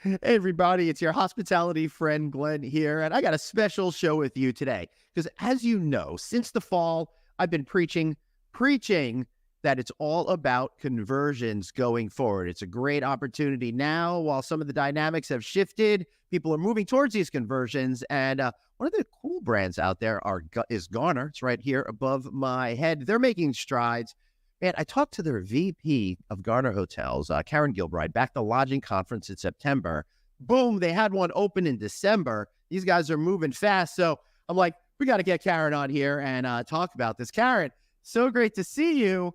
Hey everybody, it's your hospitality friend Glenn here, and I got a special show with you today. Because as you know, since the fall, I've been preaching that it's all about conversions going forward. It's a great opportunity now while some of the dynamics have shifted. People are moving towards these conversions, and one of the cool brands out there is Garner. It's right here above my head. They're making strides. Man, I talked to their VP of Garner Hotels, Karen Gilbride, back at the lodging conference in September. Boom, they had one open in December. These guys are moving fast. So I'm like, we got to get Karen on here and talk about this. Karen, so great to see you.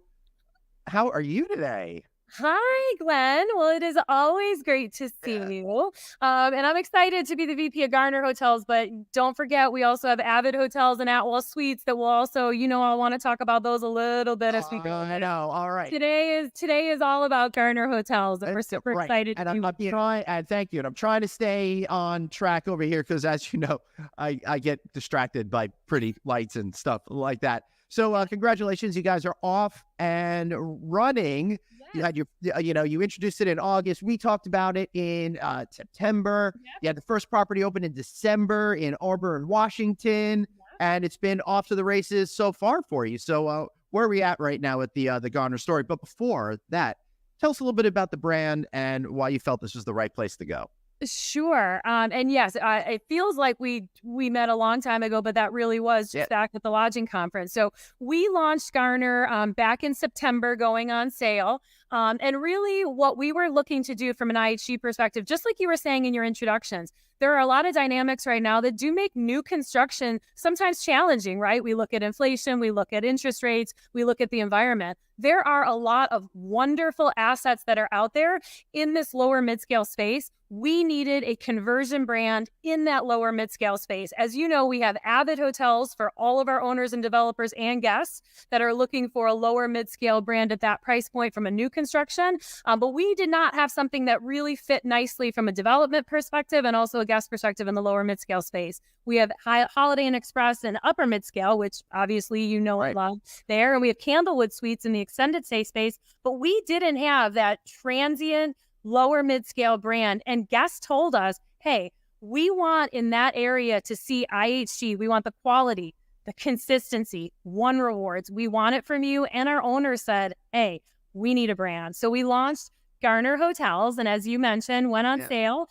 How are you today? Hi, Glenn. Well, it is always great to see Yeah. you. And I'm excited to be the VP of Garner Hotels, but don't forget, we also have Avid Hotels and Atwell Suites that will also, I want to talk about those a little bit as we go. I know. All right. Today is all about Garner Hotels, and we're super Right. excited to And be with I'm you. trying, and thank you. And I'm trying to stay on track over here because, as you know, I get distracted by pretty lights and stuff like that. So, congratulations, you guys are off and running. You Yes. had you introduced it in August. We talked about it in September. Yep. You had the first property open in December in Auburn, Washington, and it's been off to the races so far for you. So, where are we at right now with the Garner story? But before that, tell us a little bit about the brand and why you felt this was the right place to go. Sure. And yes, it feels like we met a long time ago, but that really was Yeah. just back at the lodging conference. So we launched Garner back in September, going on sale. And really, what we were looking to do from an IHG perspective, just like you were saying in your introductions, there are a lot of dynamics right now that do make new construction sometimes challenging, right? We look at inflation, we look at interest rates, we look at the environment. There are a lot of wonderful assets that are out there in this lower mid-scale space. We needed a conversion brand in that lower mid-scale space. As you know, we have Avid Hotels for all of our owners and developers and guests that are looking for a lower mid-scale brand at that price point from a new construction. But we did not have something that really fit nicely from a development perspective and also a guest perspective in the lower mid-scale space. We have Holiday Inn Express and upper mid-scale, which obviously you know and Right. love there. And we have Candlewood Suites in the extended stay space, but we didn't have that transient lower mid-scale brand. And guests told us, hey, we want in that area to see IHG. We want the quality, the consistency, one rewards. We want it from you. And our owner said, hey, we need a brand. So we launched Garner Hotels. And as you mentioned, went on Yeah. sale.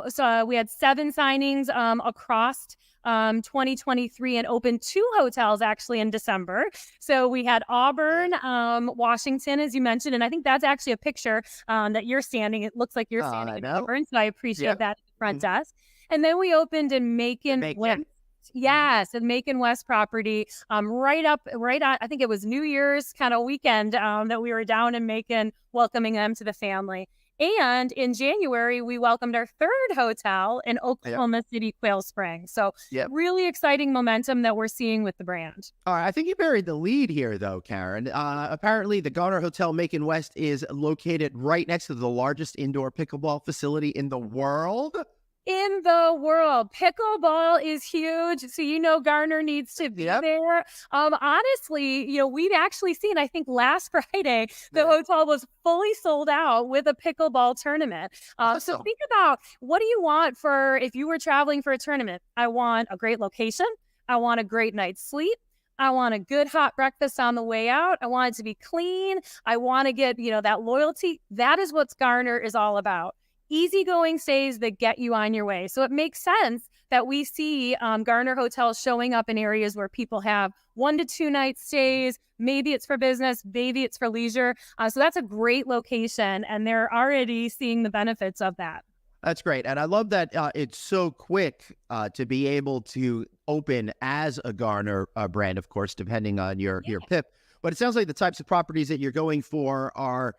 So we had 7 signings across 2023 and opened 2 hotels actually in December. So we had Auburn, Washington, as you mentioned, and I think that's actually a picture that you're standing. It looks like you're standing I in know. Auburn, so I Yeah. appreciate that at the front Mhm. desk. And then we opened in Macon West. Macon. Mhm. Yes, a Macon West property, right on. I think it was New Year's kind of weekend that we were down in Macon, welcoming them to the family. And in January, we welcomed our 3rd hotel in Yeah. Oklahoma City, Quail Springs. So Yeah. really exciting momentum that we're seeing with the brand. All right. I think you buried the lead here, though, Karen. Apparently, the Garner Hotel Macon West is located right next to the largest indoor pickleball facility in the world. In the world, pickleball is huge. So, Garner needs to be Yep. there. Honestly, we've actually seen, I think last Friday, the Yeah. hotel was fully sold out with a pickleball tournament. So Awesome. think about, what do you want for if you were traveling for a tournament? I want a great location. I want a great night's sleep. I want a good hot breakfast on the way out. I want it to be clean. I want to get, that loyalty. That is what Garner is all about. Easygoing stays that get you on your way. So it makes sense that we see Garner hotels showing up in areas where people have 1 to 2 night stays. Maybe it's for business, maybe it's for leisure. So that's a great location, and they're already seeing the benefits of that. That's great. And I love that it's so quick to be able to open as a Garner brand, of course, depending on your PIP. But it sounds like the types of properties that you're going for are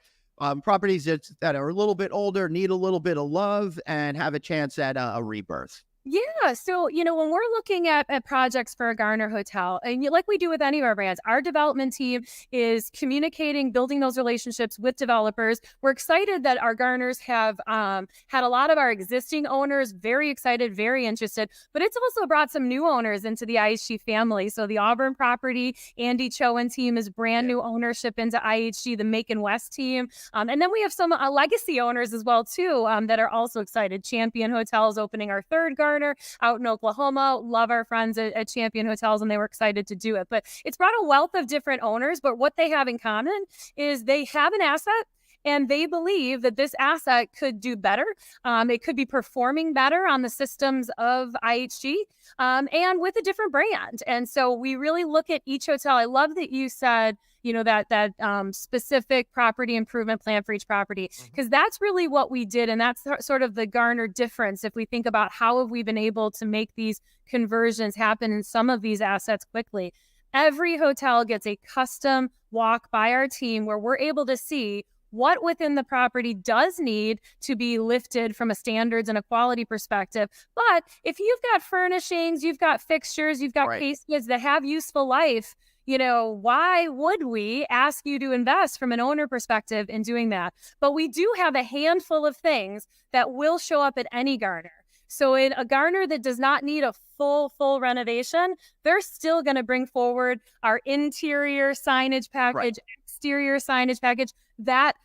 properties that are a little bit older, need a little bit of love, and have a chance at a rebirth. Yeah. So, when we're looking at projects for a Garner hotel, and like we do with any of our brands, our development team is communicating, building those relationships with developers. We're excited that our Garners have had a lot of our existing owners very excited, very interested, but it's also brought some new owners into the IHG family. So the Auburn property, Andy Cho and team is brand new ownership into IHG, the Macon West team. And then we have some legacy owners as well, too, that are also excited. Champion Hotels opening our third Garner out in Oklahoma. Love our friends at Champion Hotels, and they were excited to do it. But it's brought a wealth of different owners, but what they have in common is they have an asset and they believe that this asset could do better. It could be performing better on the systems of IHG and with a different brand. And so we really look at each hotel. I love that you said, that specific property improvement plan for each property, because that's really what we did. And that's sort of the Garner difference. If we think about how have we been able to make these conversions happen in some of these assets quickly, every hotel gets a custom walk by our team where we're able to see what within the property does need to be lifted from a standards and a quality perspective. But if you've got furnishings, you've got fixtures, you've got case goods that have useful life, why would we ask you to invest from an owner perspective in doing that? But we do have a handful of things that will show up at any Garner. So in a Garner that does not need a full renovation, they're still going to bring forward our interior signage package, exterior signage package. That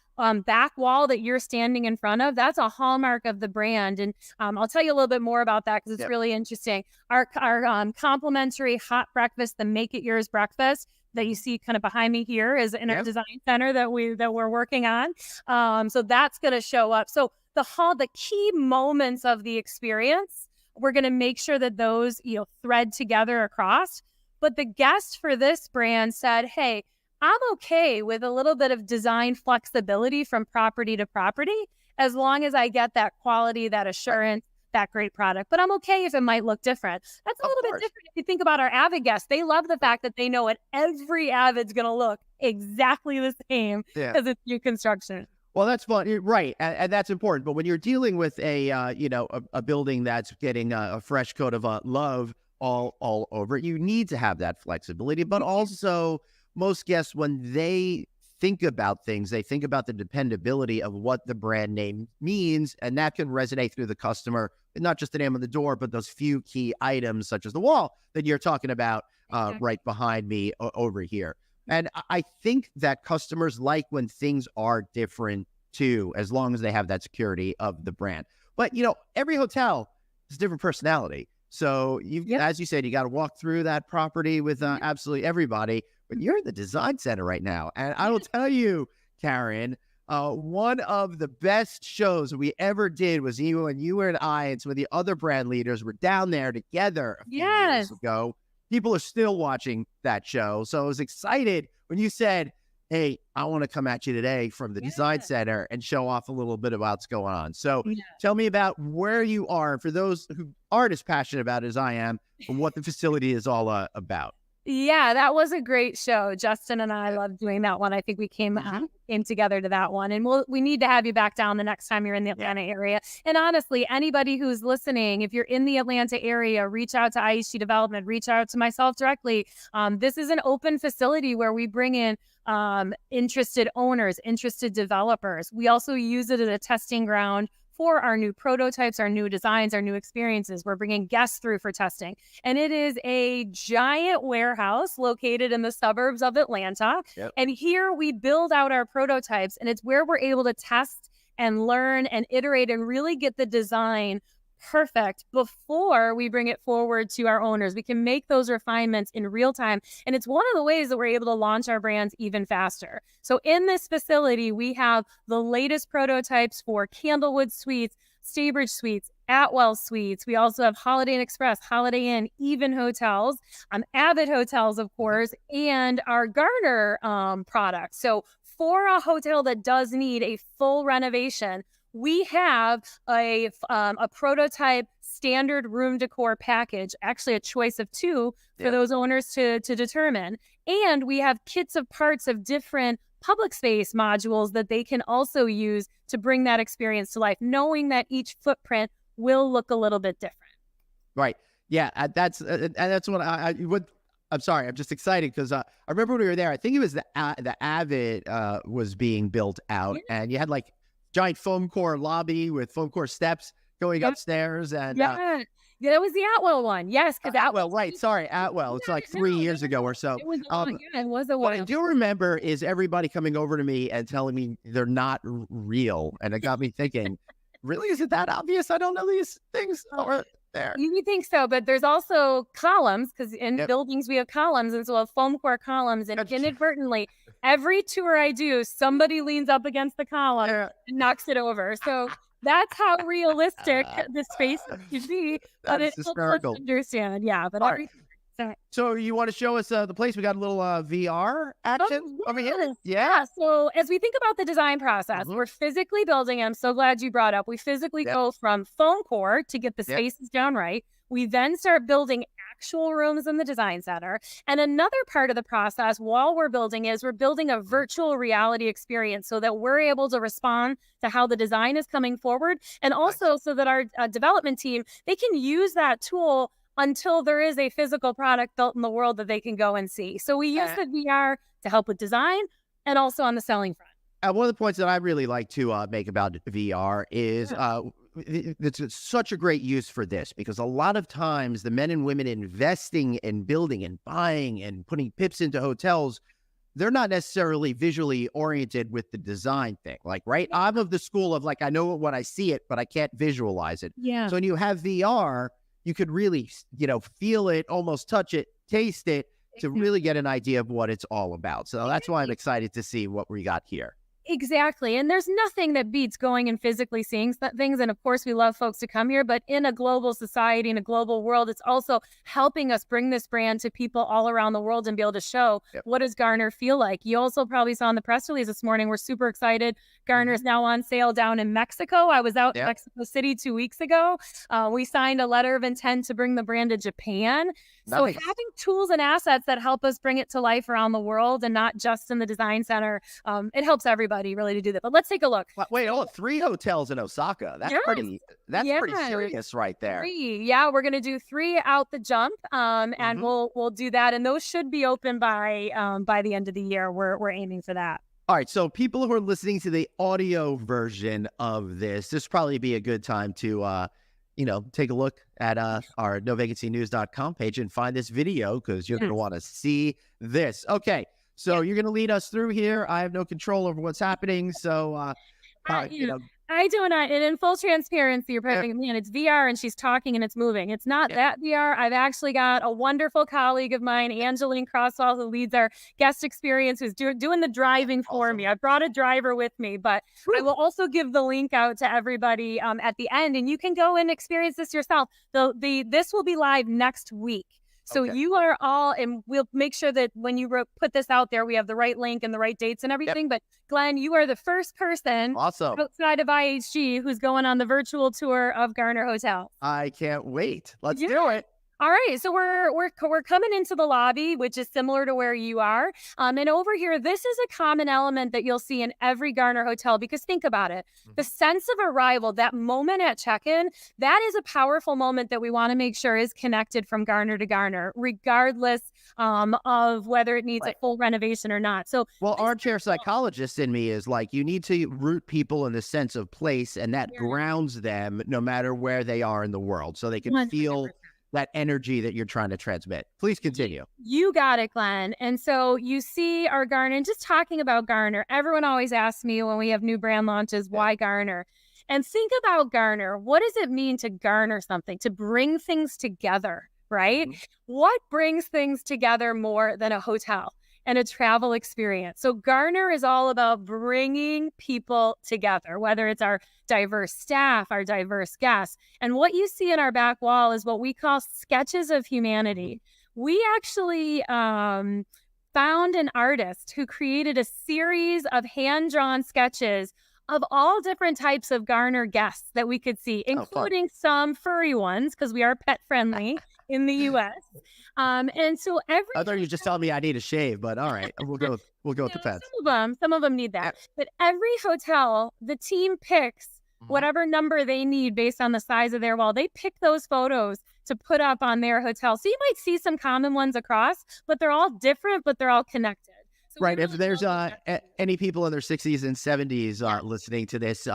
back wall that you're standing in front of, that's a hallmark of the brand. And I'll tell you a little bit more about that because it's really interesting. Our complimentary hot breakfast, the Make It Yours breakfast that you see kind of behind me here is in our design center that we're working on. So that's going to show up. So the key moments of the experience, we're going to make sure that those, thread together across. But the guest for this brand said, hey, I'm okay with a little bit of design flexibility from property to property, as long as I get that quality, that assurance, that great product. But I'm okay if it might look different. That's a little bit different if you think about our Avid guests. They love the fact that they know what every Avid's going to look exactly the same because it's new construction. Well, that's fun. You're right. And that's important. But when you're dealing with a building that's getting a fresh coat of love all over it, you need to have that flexibility. But also, most guests, when they think about things, they think about the dependability of what the brand name means, and that can resonate through the customer, not just the name on the door, but those few key items, such as the wall that you're talking about right behind me over here. And I think that customers like when things are different too, as long as they have that security of the brand. But, every hotel has a different personality. So as you said, you got to walk through that property with absolutely everybody. But you're in the design center right now. And I will tell you, Karen, one of the best shows we ever did was you and I and some of the other brand leaders were down there together a few years ago. People are still watching that show. So I was excited when you said, hey, I want to come at you today from the design center and show off a little bit about what's going on. So tell me about where you are, for those who aren't as passionate about it as I am, and what the facility is all about. Yeah, that was a great show. Justin and I loved doing that one. I think we came together to that one. And we need to have you back down the next time you're in the Atlanta area. And honestly, anybody who's listening, if you're in the Atlanta area, reach out to IHG Development, reach out to myself directly. This is an open facility where we bring in interested owners, interested developers. We also use it as a testing ground for our new prototypes, our new designs, our new experiences. We're bringing guests through for testing. And it is a giant warehouse located in the suburbs of Atlanta. And here we build out our prototypes, and it's where we're able to test and learn and iterate and really get the design perfect before we bring it forward to our owners. We can make those refinements in real time. And it's one of the ways that we're able to launch our brands even faster. So in this facility, we have the latest prototypes for Candlewood Suites, Staybridge Suites, Atwell Suites. We also have Holiday Inn Express, Holiday Inn, Even Hotels, Avid Hotels, of course, and our Garner product. So for a hotel that does need a full renovation, we have a prototype standard room decor package, actually a choice of two for those owners to determine. And we have kits of parts of different public space modules that they can also use to bring that experience to life, knowing that each footprint will look a little bit different. Right. Yeah. And that's what I'm sorry. I'm just excited because I remember when we were there. I think it was the Avid was being built out, Yeah, and you had like giant foam core lobby with foam core steps going yeah, upstairs, and yeah. Yeah, that was the Atwell one. Yes, because Atwell Atwell. Right. Suites. Sorry, Atwell. It's like No, 3 years ago or so. it was a while. Yeah, it was a What I while. do remember is everybody coming over to me and telling me they're not real, and it got me thinking. Really, is it that obvious? I don't know these things over there. You think so, but there's also columns because in Yep. buildings we have columns, and so we have foam core columns. And That's inadvertently, every tour I do, somebody leans up against the column Yeah. and knocks it over. So that's how realistic the space can be, but That is it helps us hysterical. understand. Yeah, but All right. everything. So, So you want to show us the place? We got a little VR action over here. yes. Yeah. Yeah. So as we think about the design process, Mhm. we're physically building. I'm so glad you brought up. We physically Yep. go from foam core to get the Yep. spaces down right. We then start building actual rooms in the design center. And another part of the process while we're building is we're building a virtual reality experience so that we're able to respond to how the design is coming forward. And also so that our development team, they can use that tool until there is a physical product built in the world that they can go and see. So we use Uh, the VR to help with design and also on the selling front. one of the points that I really like to make about VR is Yeah. it's such a great use for this because a lot of times the men and women investing in building and buying and putting pips into hotels, they're not necessarily visually oriented with the design thing. Like, right? I'm of the school of like, I know it when I see it, but I can't visualize it. Yeah. So when you have VR, you could really, feel it, almost touch it, taste it to really get an idea of what it's all about. So that's why I'm excited to see what we got here. Exactly. And there's nothing that beats going and physically seeing things. And of course, we love folks to come here, but in a global society, in a global world, it's also helping us bring this brand to people all around the world and be able to show Yep. what does Garner feel like. You also probably saw in the press release this morning, we're super excited. Garner is now on sale down in Mexico. I was out in Yep. Mexico City 2 weeks ago. We signed a letter of intent to bring the brand to Japan. So Nice. having tools and assets that help us bring it to life around the world and not just in the design center, it helps everybody really to do that. But let's take a look. Wait, 3 hotels in Osaka. That's Yes. pretty Yeah. serious right there. 3. Yeah, we're gonna do 3 out the jump, and Mhm. we'll do that, and those should be open by the end of the year. We're aiming for that. All right, so people who are listening to the audio version of this probably be a good time to take a look at our novacancynews.com page and find this video because you're going to want to see this. Okay, so you're going to lead us through here. I have no control over what's happening, so I do, and in full transparency, you're probably thinking, man, it's VR and she's talking and it's moving. It's not that VR. I've actually got a wonderful colleague of mine, Angeline Crosswell, who leads our guest experience, who's doing the driving for me. I brought a driver with me, but I will also give the link out to everybody at the end, and you can go and experience this yourself. This will be live next week. So you are all, and we'll make sure that when you put this out there, we have the right link and the right dates and everything. But Glenn, you are the first person outside of IHG who's going on the virtual tour of Garner Hotel. I can't wait. Let's do it. All right, so we're coming into the lobby, which is similar to where you are. And over here, this is a common element that you'll see in every Garner hotel, because think about it. The sense of arrival, that moment at check-in, that is a powerful moment that we want to make sure is connected from Garner to Garner, regardless of whether it needs a full renovation or not. So, well, armchair psychologist in me is like, you need to root people in the sense of place, and that grounds them no matter where they are in the world, so they can 100%. feel that energy that you're trying to transmit. Please continue. You got it, Glenn. And so you see our Garner, and just talking about Garner, everyone always asks me when we have new brand launches, why Garner? And think about Garner. What does it mean to garner something, to bring things together, right? What brings things together more than a hotel and a travel experience? So Garner is all about bringing people together, whether it's our diverse staff, our diverse guests. And what you see in our back wall is what we call sketches of humanity. We actually found an artist who created a series of hand-drawn sketches of all different types of Garner guests that we could see, including some furry ones, because we are pet friendly in the U.S. And so I thought you were just telling me I need a shave, but all right, we'll go with the pets. Some of them need that. But every hotel, the team picks whatever number they need based on the size of their wall. They pick those photos to put up on their hotel. So you might see some common ones across, but they're all different, but they're all connected. So right. If there's any people in their 60s and 70s listening to this,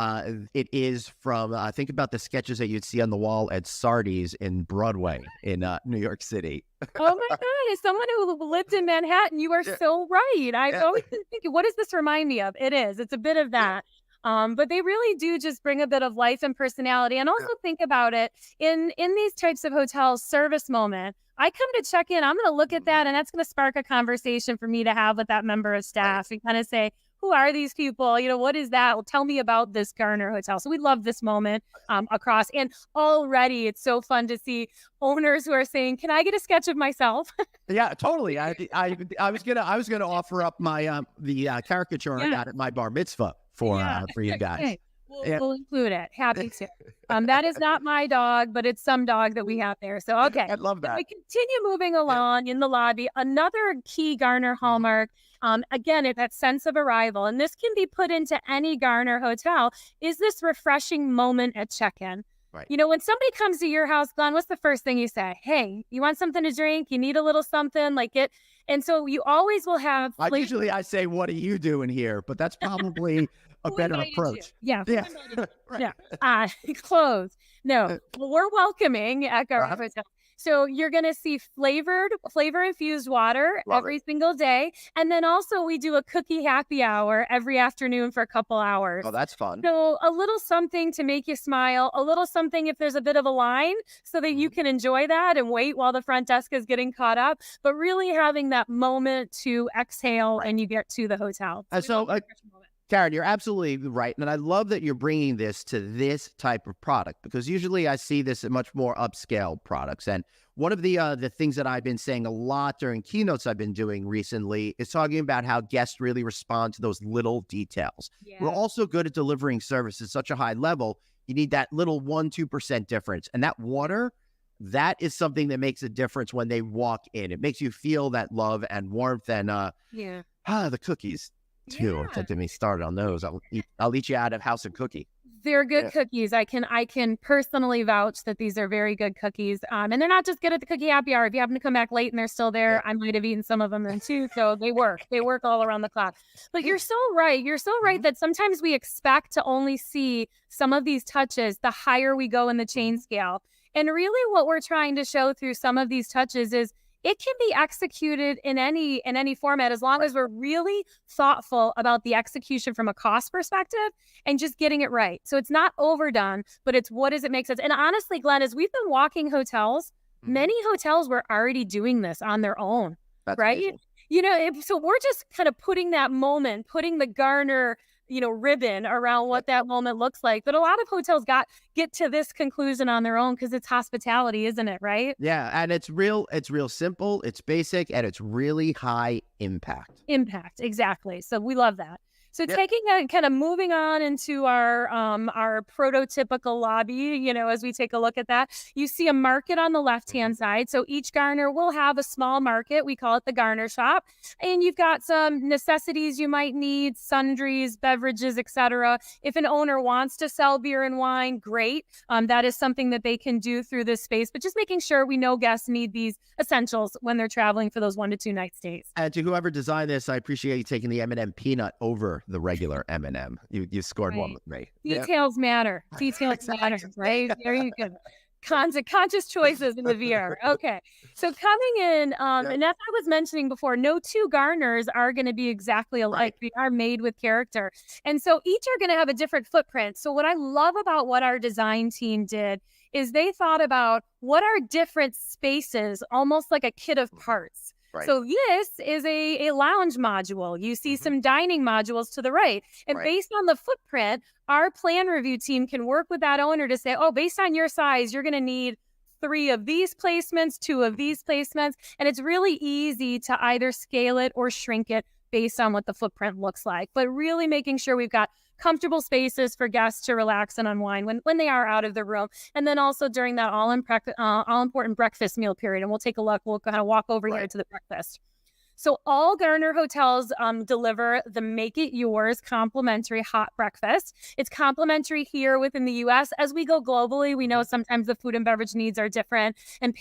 it is from, think about the sketches that you'd see on the wall at Sardi's in Broadway in New York City. Oh my God, as someone who lived in Manhattan, you are so right. I've always been thinking, what does this remind me of? It's a bit of that. But they really do just bring a bit of life and personality. And also think about it in these types of hotels, service moment. I come to check in, I'm going to look at that, and that's going to spark a conversation for me to have with that member of staff and kind of say, who are these people? What is that? Well, tell me about this Garner hotel. So we love this moment across. And already it's so fun to see owners who are saying, can I get a sketch of myself? Yeah, totally. I was gonna offer up my the caricature I got at my bar mitzvah for you guys. Okay. We'll include it. Happy to. That is not my dog, but it's some dog that we have there. So, okay. I love that. We continue moving along in the lobby. Another key Garner hallmark, again, that sense of arrival, and this can be put into any Garner hotel, is this refreshing moment at check-in. Right. When somebody comes to your house, Glenn, what's the first thing you say? Hey, you want something to drink? You need a little something like it. And so you always will have. Usually I say, what are you doing here? But that's probably a better approach. Yeah. Right. Yeah. Clothes. No, we're welcoming at Garner Hotel. So you're going to see flavor infused water every single day. And then also we do a cookie happy hour every afternoon for a couple hours. Oh, that's fun. So a little something to make you smile, a little something if there's a bit of a line so that you can enjoy that and wait while the front desk is getting caught up, but really having that moment to exhale and you get to the hotel. Karen, you're absolutely right. And I love that you're bringing this to this type of product, because usually I see this in much more upscale products. And one of the things that I've been saying a lot during keynotes I've been doing recently is talking about how guests really respond to those little details. Yeah. We're also good at delivering service at such a high level. You need that little 1-2% difference. And that water, that is something that makes a difference when they walk in. It makes you feel that love and warmth. And the cookies too. Don't get me started on those. I'll eat you out of House of Cookie. They're good cookies. I can personally vouch that these are very good cookies. And they're not just good at the cookie happy hour. If you happen to come back late and they're still there, I might have eaten some of them then too. So they work all around the clock. But you're so right. You're so right that sometimes we expect to only see some of these touches the higher we go in the chain scale. And really what we're trying to show through some of these touches is it can be executed in any format as long as we're really thoughtful about the execution from a cost perspective and just getting it right. So it's not overdone, but it's what does it make sense? And honestly, Glenn, as we've been walking hotels, many hotels were already doing this on their own. That's right? Amazing. So we're just kind of putting that moment, putting the Garner ribbon around what that moment looks like. But a lot of hotels get to this conclusion on their own because it's hospitality, isn't it? Right? Yeah. And it's real simple. It's basic and it's really high impact. Exactly. So we love that. So taking a kind of moving on into our prototypical lobby, as we take a look at that, you see a market on the left-hand side. So each Garner will have a small market. We call it the Garner shop. And you've got some necessities you might need, sundries, beverages, etc. If an owner wants to sell beer and wine, great. That is something that they can do through this space, but just making sure we know guests need these essentials when they're traveling for those 1 to 2 night stays. And to whoever designed this, I appreciate you taking the M&M peanut over the regular M&M. You scored one with me. Details matter. Details matter, right? Very good. Conscious choices in the VR. Okay. So coming in, and as I was mentioning before, no 2 Garners are going to be exactly alike. They are made with character. And so each are going to have a different footprint. So what I love about what our design team did is they thought about what are different spaces, almost like a kit of parts. Right. So this is a lounge module. You see some dining modules to the right. And based on the footprint, our plan review team can work with that owner to say, based on your size, you're going to need 3 of these placements, 2 of these placements. And it's really easy to either scale it or shrink it based on what the footprint looks like. But really making sure we've got comfortable spaces for guests to relax and unwind when they are out of the room. And then also during that all important breakfast meal period. And we'll take a look. We'll kind of walk over here to the breakfast. So all Garner hotels deliver the Make It Yours complimentary hot breakfast. It's complimentary here within the U.S. As we go globally, we know sometimes the food and beverage needs are different and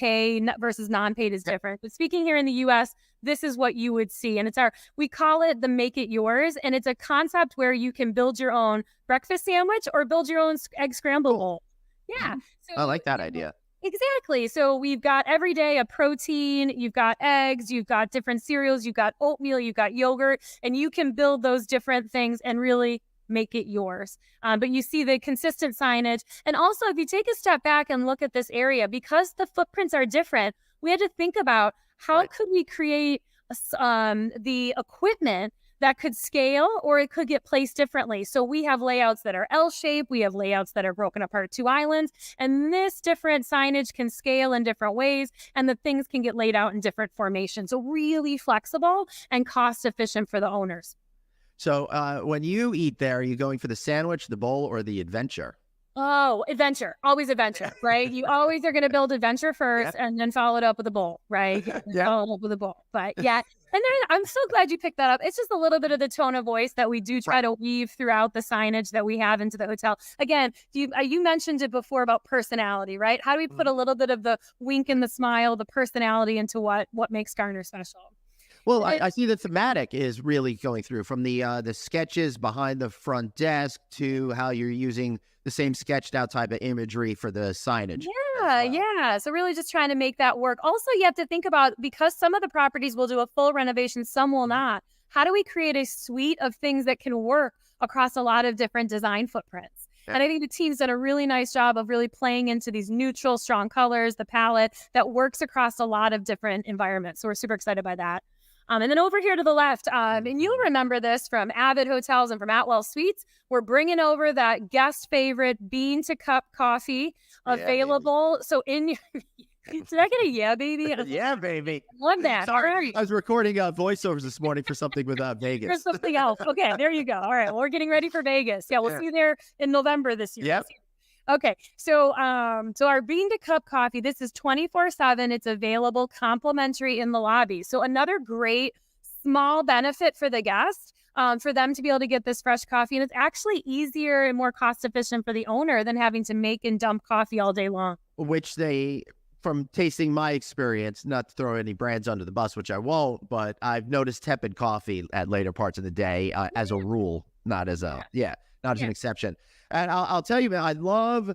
versus non-paid is different. But speaking here in the U.S., this is what you would see. And we call it the Make It Yours. And it's a concept where you can build your own breakfast sandwich or build your own egg scramble bowl. Yeah. So I like that idea. Exactly. So we've got every day a protein, you've got eggs, you've got different cereals, you've got oatmeal, you've got yogurt, and you can build those different things and really make it yours. But you see the consistent signage. And also, if you take a step back and look at this area, because the footprints are different, we had to think about how could we create the equipment that could scale, or it could get placed differently. So we have layouts that are L-shaped, we have layouts that are broken apart 2 islands, and this different signage can scale in different ways, and the things can get laid out in different formations. So really flexible and cost efficient for the owners. So when you eat there, are you going for the sandwich, the bowl, or the adventure? Oh, adventure. Always adventure, right? You always are going to build adventure first and then follow it up with a bowl, right? Follow it up with a bowl. But yeah. And then I'm so glad you picked that up. It's just a little bit of the tone of voice that we do try to weave throughout the signage that we have into the hotel. Again, you mentioned it before about personality, right? How do we put a little bit of the wink and the smile, the personality into what makes Garner special? Well, I see the thematic is really going through from the sketches behind the front desk to how you're using the same sketched out type of imagery for the signage. Yeah. So really just trying to make that work. Also, you have to think about, because some of the properties will do a full renovation, some will not. How do we create a suite of things that can work across a lot of different design footprints? Yeah. And I think the team's done a really nice job of really playing into these neutral, strong colors, the palette that works across a lot of different environments. So we're super excited by that. And then over here to the left, and you'll remember this from Avid Hotels and from Atwell Suites, we're bringing over that guest favorite bean to cup coffee available. So in your, did I get a yeah, baby? Yeah, baby. Love that. Sorry, All right. I was recording voiceovers this morning for something with Vegas. There's something else. Okay, there you go. All right, well, we're getting ready for Vegas. Yeah, we'll see you there in November this year. Yep. Okay, so our bean to cup coffee, this is 24/7. It's available complimentary in the lobby. So another great small benefit for the guest, for them to be able to get this fresh coffee. And it's actually easier and more cost efficient for the owner than having to make and dump coffee all day long. Which they, from tasting my experience, not to throw any brands under the bus, which I won't, but I've noticed tepid coffee at later parts of the day as a rule, not as an exception. And I'll tell you, man, I love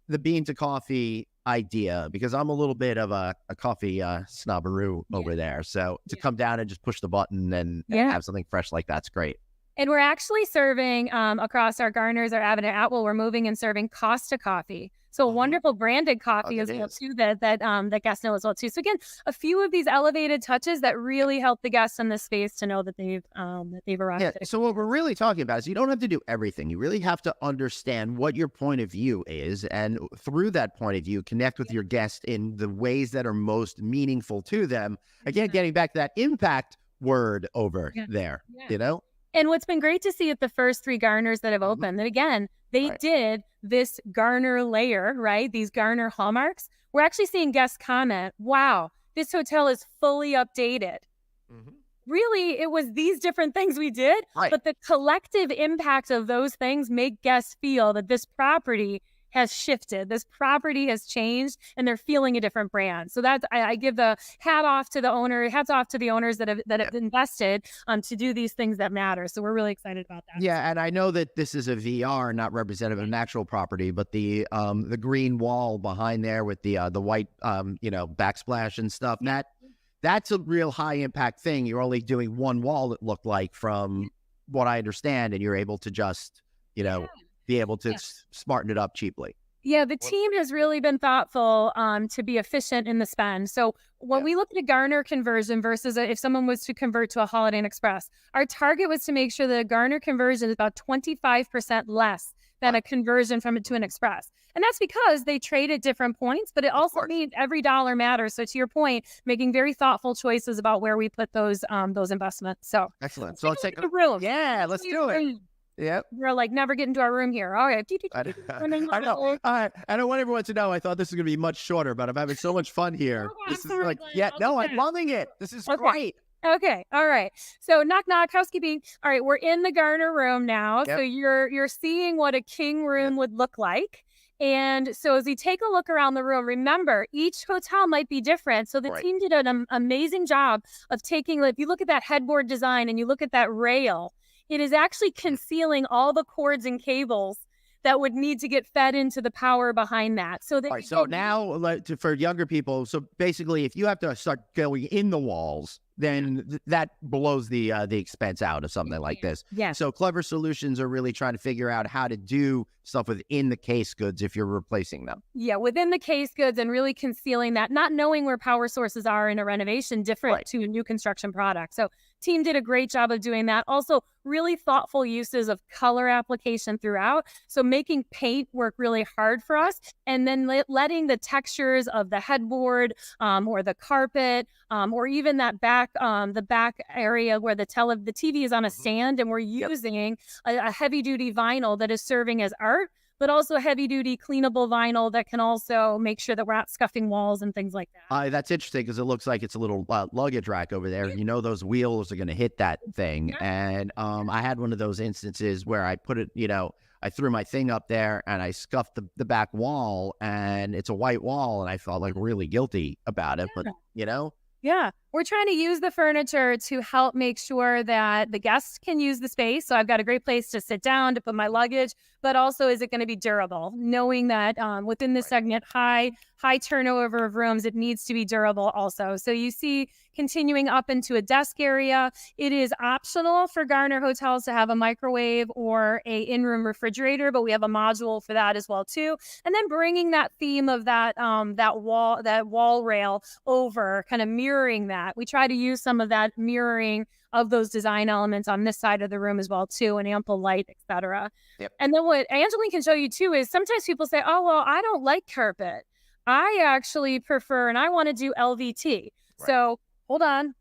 the bean to coffee idea because I'm a little bit of a coffee snobberoo over there. So to come down and just push the button and have something fresh like that's great. And we're actually serving across our Garners, our Avid and Atwell, we're moving and serving Costa coffee. So a wonderful branded coffee as well too that guests know as well too. So again, a few of these elevated touches that really help the guests in this space to know that they've arrived. Yeah. So what we're really talking about is you don't have to do everything. You really have to understand what your point of view is, and through that point of view, connect with your guest in the ways that are most meaningful to them. Again, getting back to that impact word over there, you know. And what's been great to see at the first 3 Garners that have opened, that again, they did this Garner layer, right? These Garner hallmarks. We're actually seeing guests comment, wow, this hotel is fully updated. Really, it was these different things we did, but the collective impact of those things make guests feel that this property has shifted, this property has changed, and they're feeling a different brand. So that's, I give the hats off to the owners that have invested to do these things that matter. So we're really excited about that. Yeah, and I know that this is a VR, not representative of an actual property, but the green wall behind there with the white backsplash and stuff. That's a real high impact thing. You're only doing one wall, it looked like, from what I understand, and you're able to just be able to smarten it up cheaply. Yeah, the team has really been thoughtful to be efficient in the spend. So when we look at a Garner conversion versus if someone was to convert to a Holiday Inn Express, our target was to make sure that a Garner conversion is about 25% less than a conversion from it to an Express. And that's because they trade at different points, but it also means every dollar matters. So to your point, making very thoughtful choices about where we put those investments. So excellent. So let's take the room. Yeah, let's do it. Yep. We're like, never get into our room here. All right. I know. I don't want everyone to know. I thought this was going to be much shorter, but I'm having so much fun here. This is like, I'm loving it. This is great. Okay. All right. So knock knock, housekeeping. All right, we're in the Garner room now. So Yep. you're seeing what a king Yep. room would look like. And so as you take a look around the room, remember each hotel might be different. So the Right. team did an amazing job of taking, if you look at that headboard design and you look at that rail, it is actually concealing all the cords and cables that would need to get fed into the power behind that. So that All right. you So get now, like, for younger people, so basically, if you have to start going in the walls, then that blows the expense out of something like this. yes. So Clever Solutions are really trying to figure out how to do stuff within the case goods if you're replacing them. Yeah, within the case goods and really concealing that, not knowing where power sources are in a renovation, different Right. to a new construction product. So team did a great job of doing that. Also, really thoughtful uses of color application throughout. So making paint work really hard for us, and then letting the textures of the headboard or the carpet or even that the back area where the TV is on a stand, and we're Yep. using a heavy duty vinyl that is serving as art, but also heavy duty cleanable vinyl that can also make sure that we're not scuffing walls and things like that. That's interesting because it looks like it's a little luggage rack over there. You know, those wheels are going to hit that thing. Yeah. And I had one of those instances where I put it, I threw my thing up there and I scuffed the back wall, and it's a white wall, and I felt like really guilty about it. But, Yeah, we're trying to use the furniture to help make sure that the guests can use the space. So I've got a great place to sit down, to put my luggage, but also is it going to be durable? Knowing that within this Right. segment, high turnover of rooms, it needs to be durable also. So you see continuing up into a desk area, it is optional for Garner hotels to have a microwave or a in-room refrigerator, but we have a module for that as well too. And then bringing that theme of that wall rail over, kind of mirroring that. We try to use some of that mirroring of those design elements on this side of the room as well too, and ample light, etc. Yep. And then what Angeline can show you too is sometimes people say, "Oh well, I don't like carpet. I actually prefer, and I want to do LVT." Right. So hold on.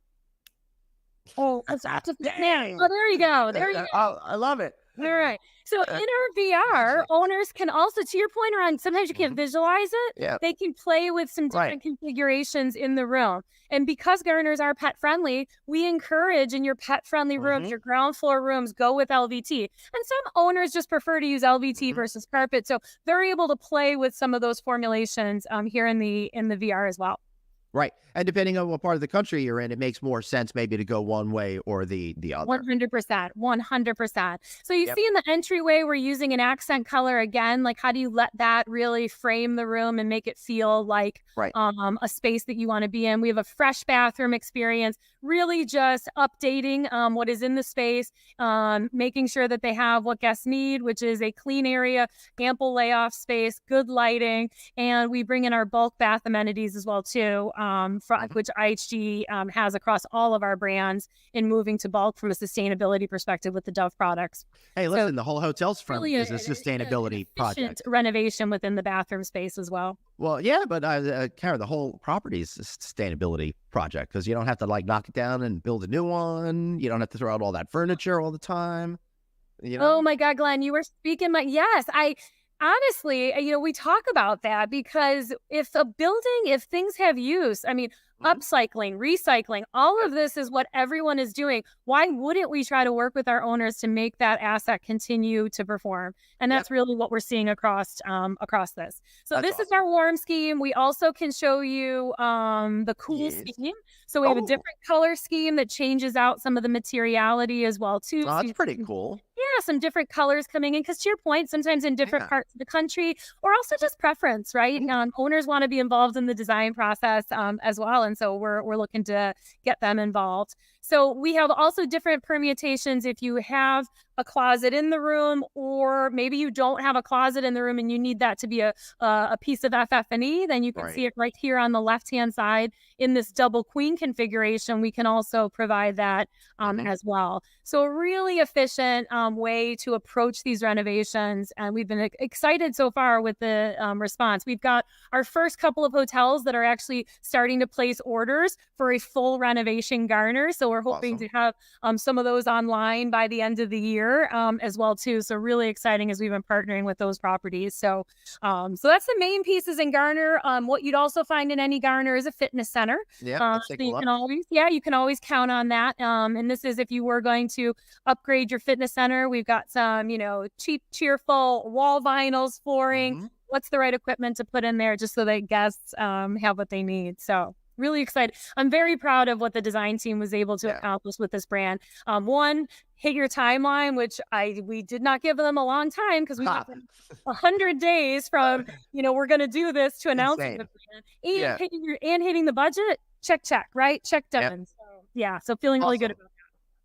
Oh, let's just Dang. oh, there you go. There you go. I love it. All right. So in our VR, owners can also, to your point around, sometimes you can't visualize it. Yeah. They can play with some different Right. configurations in the room. And because Garners are pet friendly, we encourage in your pet friendly rooms, your ground floor rooms, go with LVT. And some owners just prefer to use LVT versus carpet. So they're able to play with some of those formulations here in the VR as well. Right. And depending on what part of the country you're in, it makes more sense maybe to go one way or the other. 100%. 100%. So you Yep. see in the entryway, we're using an accent color again. Like, how do you let that really frame the room and make it feel like Right. a space that you want to be in? We have a fresh bathroom experience, really just updating what is in the space, making sure that they have what guests need, which is a clean area, ample layoff space, good lighting, and we bring in our bulk bath amenities as well too, which IHG has across all of our brands in moving to bulk from a sustainability perspective with the Dove products. Hey, listen, the whole hotel's front Really is a sustainability project. renovation within the bathroom space as well. Well, yeah, but Karen, the whole property is a sustainability project because you don't have to knock it down and build a new one. You don't have to throw out all that furniture all the time. Oh my God, Glenn, you were speaking yes, I honestly, we talk about that because if things have use, I mean, upcycling, recycling, all of this is what everyone is doing. Why wouldn't we try to work with our owners to make that asset continue to perform? And that's really what we're seeing across this. So That's this is our warm scheme. We also can show you the cool scheme. So we have a different color scheme that changes out some of the materiality as well too. Oh, So that's pretty cool. yeah, some different colors coming in because to your point, sometimes in different parts of the country or also just preference, right? Owners want to be involved in the design process as well. And so we're looking to get them involved. So we have also different permutations if you have a closet in the room, or maybe you don't have a closet in the room and you need that to be a piece of FF&E, then you can see it right here on the left-hand side in this double queen configuration. We can also provide that as well. So a really efficient way to approach these renovations. And we've been excited so far with the response. We've got our first couple of hotels that are actually starting to place orders for a full renovation Garner. So we're hoping Awesome. to have some of those online by the end of the year as well too. So really exciting as we've been partnering with those properties. So that's the main pieces in Garner. What you'd also find in any Garner is a fitness center. Yep. Let's take So a you look. can always, yeah, you can always count on that. And this is if you were going to upgrade your fitness center. We've got some, cheap, cheerful wall vinyls, flooring. Hmm. What's the right equipment to put in there just so that guests have what they need. So really excited. I'm very proud of what the design team was able to Yeah. accomplish with this brand. One, hit your timeline, which we did not give them a long time because we Ha. got 100 days from, we're going to do this to announcing the Insane. brand Yeah. and hitting the budget. Check, right? Check Yep. done. So yeah, so feeling really good Awesome. about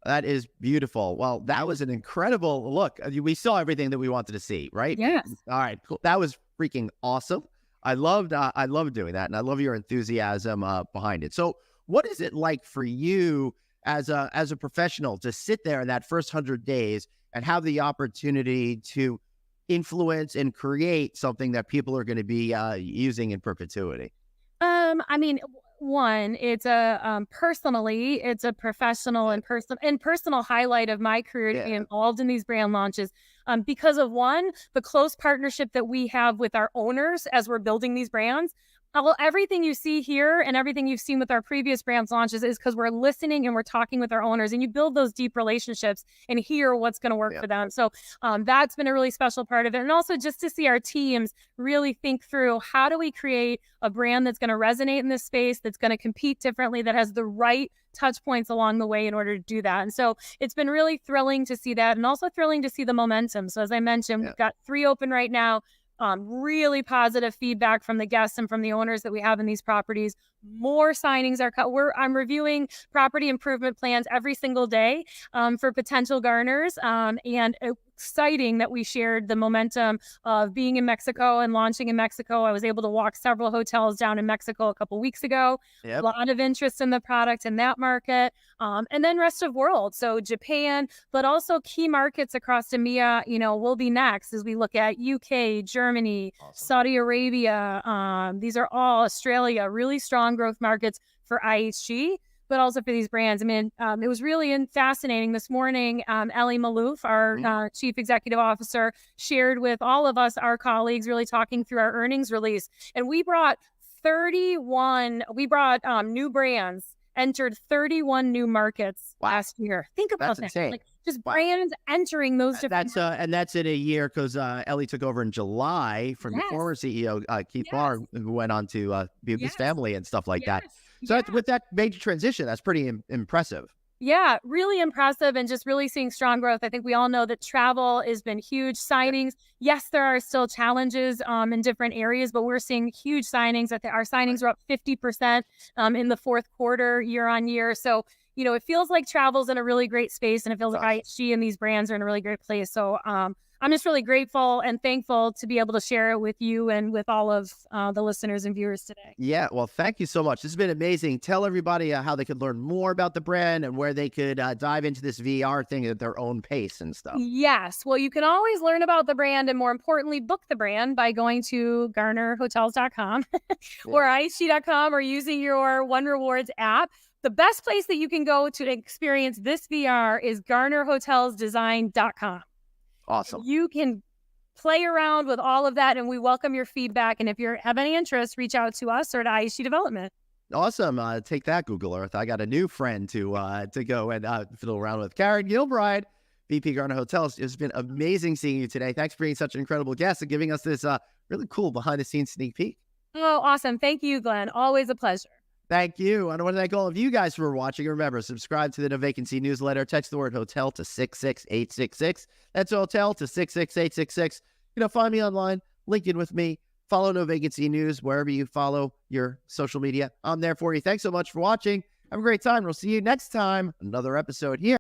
That is beautiful. Well, that was an incredible look. We saw everything that we wanted to see, right? that. Yes. All right, cool. That was freaking awesome. I loved doing that, and I love your enthusiasm behind it. So, what is it like for you as a professional to sit there in that first 100 days and have the opportunity to influence and create something that people are going to be using in perpetuity? I mean, one, it's a personally, it's a professional and personal highlight of my career to be Yeah. involved in these brand launches. Because of one, the close partnership that we have with our owners as we're building these brands. Well, everything you see here and everything you've seen with our previous brands launches is because we're listening and we're talking with our owners, and you build those deep relationships and hear what's going to work Yeah. for them. So that's been a really special part of it. And also just to see our teams really think through how do we create a brand that's going to resonate in this space, that's going to compete differently, that has the right touch points along the way in order to do that. And so it's been really thrilling to see that, and also thrilling to see the momentum. So as I mentioned, Yeah. we've got 3 open right now. Really positive feedback from the guests and from the owners that we have in these properties. More signings are cut. I'm reviewing property improvement plans every single day for potential Garners, and exciting that we shared the momentum of being in Mexico and launching in Mexico. I was able to walk several hotels down in Mexico a couple weeks ago. Yep. A lot of interest in the product in that market, and then rest of world. So Japan, but also key markets across EMEA. Will be next as we look at UK, Germany, Awesome. Saudi Arabia. These are all Australia, really strong growth markets for IHG, but also for these brands. I mean, it was really fascinating this morning. Ellie Malouf, our chief executive officer, shared with all of us, our colleagues, really talking through our earnings release. And we brought new brands, entered 31 new markets last year. Think about That's that. insane. Like just Wow. brands entering those different And that's in a year because Ellie took over in July from your Yes. former CEO Keith Yes. Barr, who went on to be with his Yes. family and stuff like that. Yes. So Yeah. with that major transition, that's pretty impressive. Yeah, really impressive, and just really seeing strong growth. I think we all know that travel has been huge. Signings, yes, there are still challenges in different areas, but we're seeing huge signings. I think our signings are up 50% in the fourth quarter, year on year. So, it feels like travel's in a really great space, and it feels like IHG and these brands are in a really great place. So I'm just really grateful and thankful to be able to share it with you and with all of the listeners and viewers today. Yeah, well, thank you so much. This has been amazing. Tell everybody how they could learn more about the brand and where they could dive into this VR thing at their own pace and stuff. Yes. Well, you can always learn about the brand and, more importantly, book the brand by going to garnerhotels.com or IHG.com or using your One Rewards app. The best place that you can go to experience this VR is garnerhotelsdesign.com. Awesome. You can play around with all of that, and we welcome your feedback. And if you have any interest, reach out to us or to IHG Development. Awesome. Take that, Google Earth. I got a new friend to go and fiddle around with. Karen Gilbride, VP Garner Hotels. It's been amazing seeing you today. Thanks for being such an incredible guest and giving us this really cool behind-the-scenes sneak peek. Oh, awesome. Thank you, Glenn. Always a pleasure. Thank you. And I want to thank all of you guys for watching. Remember, subscribe to the No Vacancy newsletter. Text the word hotel to 66866. That's hotel to 66866. Find me online, link in with me. Follow No Vacancy News wherever you follow your social media. I'm there for you. Thanks so much for watching. Have a great time. We'll see you next time. Another episode here.